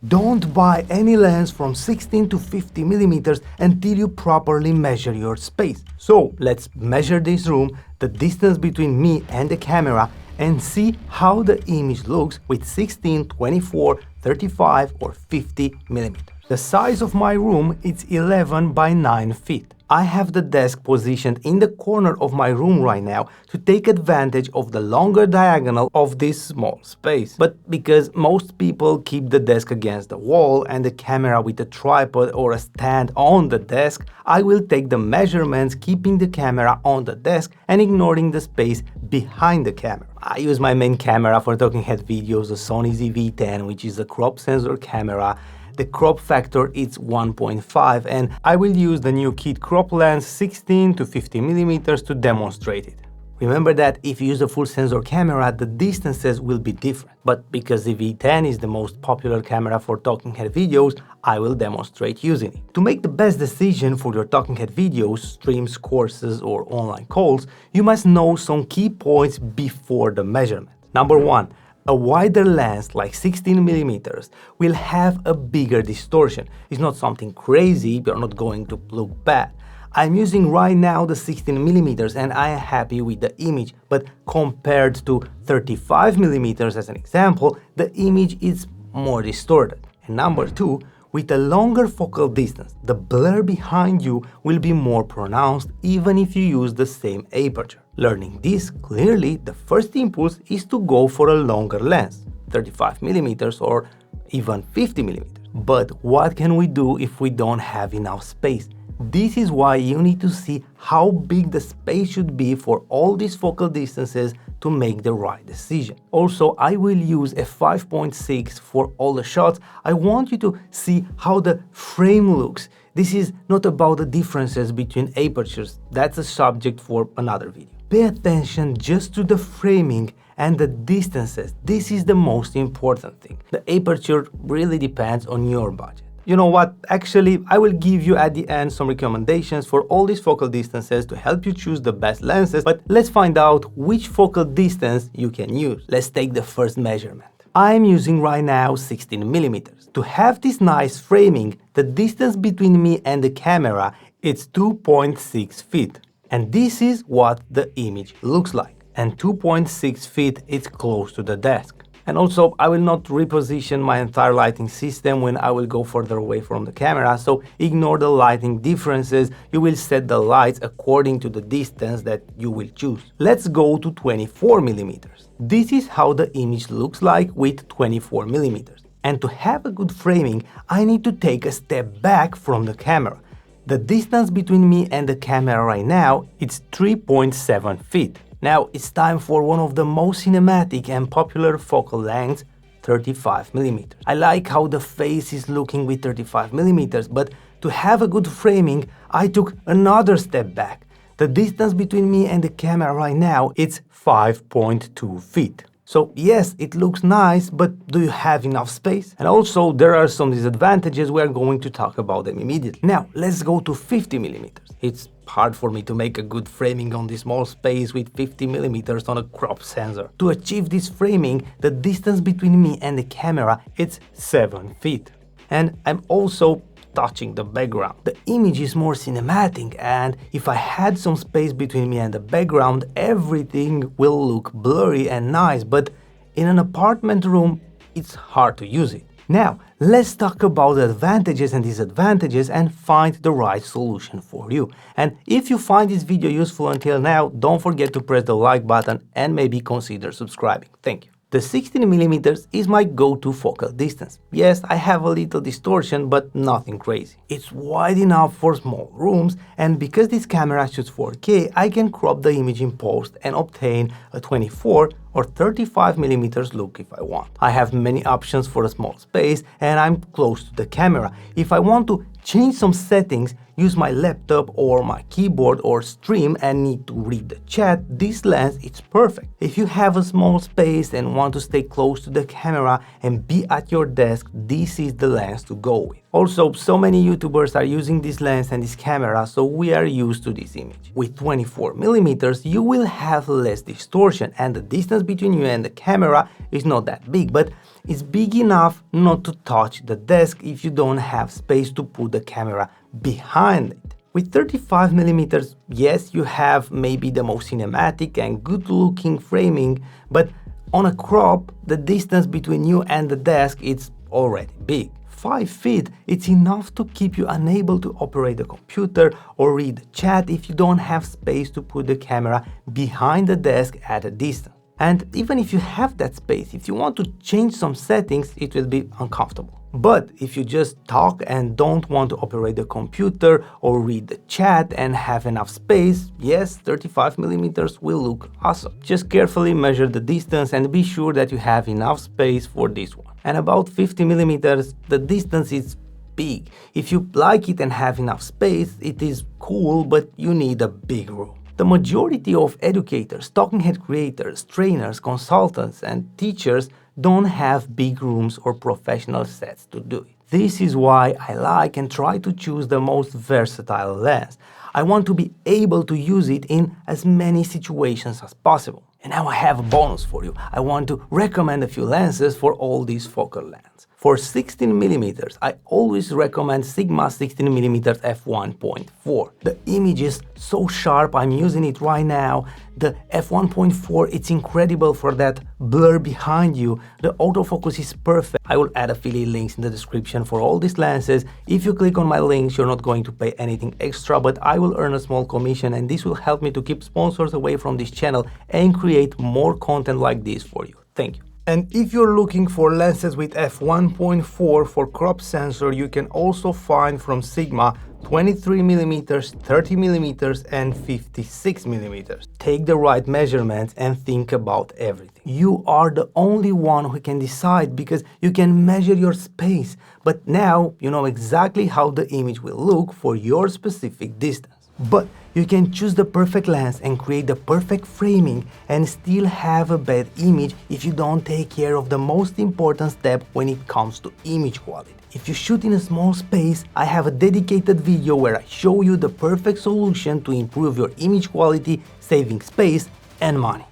Don't buy any lens from 16 to 50 millimeters until you properly measure your space. So let's measure this room, the distance between me and the camera, and see how the image looks with 16, 24, 35 or 50 millimeters. The size of my room is 11 by 9 feet. I have the desk positioned in the corner of my room right now to take advantage of the longer diagonal of this small space. But because most people keep the desk against the wall and the camera with a tripod or a stand on the desk, I will take the measurements keeping the camera on the desk and ignoring the space behind the camera. I use my main camera for talking head videos, the Sony ZV-10, which is a crop sensor camera. The crop factor is 1.5 and I will use the new kit crop lens 16 to 50 millimeters to demonstrate it. Remember that if you use a full sensor camera, the distances will be different. But because the ZV-10 is the most popular camera for talking head videos, I will demonstrate using it. To make the best decision for your talking head videos, streams, courses or online calls, you must know some key points before the measurement. Number 1. A wider lens like 16 millimeters will have a bigger distortion. It's not something crazy, you're not going to look bad. I'm using right now the 16 millimeters and I am happy with the image, but compared to 35 millimeters as an example, the image is more distorted. And number 2, with a longer focal distance, the blur behind you will be more pronounced even if you use the same aperture. Learning this clearly, the first impulse is to go for a longer lens, 35 millimeters or even 50 millimeters. But what can we do if we don't have enough space? This is why you need to see how big the space should be for all these focal distances to make the right decision. Also, I will use a 5.6 for all the shots. I want you to see how the frame looks. This is not about the differences between apertures. That's a subject for another video. Pay attention just to the framing and the distances. This is the most important thing. The aperture really depends on your budget. You know what? Actually, I will give you at the end some recommendations for all these focal distances to help you choose the best lenses, but let's find out which focal distance you can use. Let's take the first measurement. I'm using right now 16 millimeters. To have this nice framing, the distance between me and the camera is 2.6 feet. And this is what the image looks like. And 2.6 feet is close to the desk. And also, I will not reposition my entire lighting system when I will go further away from the camera, so ignore the lighting differences. You will set the lights according to the distance that you will choose. Let's go to 24 millimeters. This is how the image looks like with 24 millimeters. And to have a good framing, I need to take a step back from the camera. The distance between me and the camera right now is 3.7 feet. Now it's time for one of the most cinematic and popular focal lengths, 35 millimeters. I like how the face is looking with 35 millimeters, but to have a good framing, I took another step back. The distance between me and the camera right now is 5.2 feet. So yes, it looks nice, but do you have enough space? And also there are some disadvantages, we are going to talk about them immediately. Now let's go to 50 millimeters. It's hard for me to make a good framing on this small space with 50 millimeters on a crop sensor. To achieve this framing, the distance between me and the camera is 7 feet. And I'm also touching the background. The image is more cinematic, and if I had some space between me and the background, everything will look blurry and nice, but in an apartment room, it's hard to use it. Now, let's talk about the advantages and disadvantages and find the right solution for you. And if you find this video useful until now, don't forget to press the like button and maybe consider subscribing. Thank you. The 16 millimeters is my go-to focal distance. Yes, I have a little distortion, but nothing crazy. It's wide enough for small rooms, and because this camera shoots 4K, I can crop the image in post and obtain a 24 or 35 millimeters look if I want. I have many options for a small space, and I'm close to the camera. If I want to change some settings, use my laptop or my keyboard or stream and need to read the chat, this lens is perfect. If you have a small space and want to stay close to the camera and be at your desk, this is the lens to go with. Also, so many YouTubers are using this lens and this camera, so we are used to this image. With 24mm, you will have less distortion and the distance between you and the camera is not that big, but it's big enough not to touch the desk if you don't have space to put the camera behind it. With 35mm, yes, you have maybe the most cinematic and good looking framing, but on a crop, the distance between you and the desk is already big. 5 feet, it's enough to keep you unable to operate the computer or read the chat if you don't have space to put the camera behind the desk at a distance. And even if you have that space, if you want to change some settings, it will be uncomfortable. But if you just talk and don't want to operate the computer or read the chat and have enough space, yes, 35mm will look awesome. Just carefully measure the distance and be sure that you have enough space for this one. And about 50mm, the distance is big. If you like it and have enough space, it is cool, but you need a big room. The majority of educators, talking head creators, trainers, consultants, and teachers don't have big rooms or professional sets to do it. This is why I like and try to choose the most versatile lens. I want to be able to use it in as many situations as possible. And now I have a bonus for you. I want to recommend a few lenses for all these focal lengths. For 16mm, I always recommend Sigma 16mm f1.4. The image is so sharp, I'm using it right now. The f1.4, it's incredible for that blur behind you. The autofocus is perfect. I will add affiliate links in the description for all these lenses. If you click on my links, you're not going to pay anything extra, but I will earn a small commission, and this will help me to keep sponsors away from this channel and create more content like this for you. Thank you. And if you're looking for lenses with f1.4 for crop sensor, you can also find from Sigma 23mm, 30mm and 56mm. Take the right measurements and think about everything. You are the only one who can decide because you can measure your space, but now you know exactly how the image will look for your specific distance. But you can choose the perfect lens and create the perfect framing and still have a bad image if you don't take care of the most important step when it comes to image quality. If you shoot in a small space, I have a dedicated video where I show you the perfect solution to improve your image quality, saving space and money.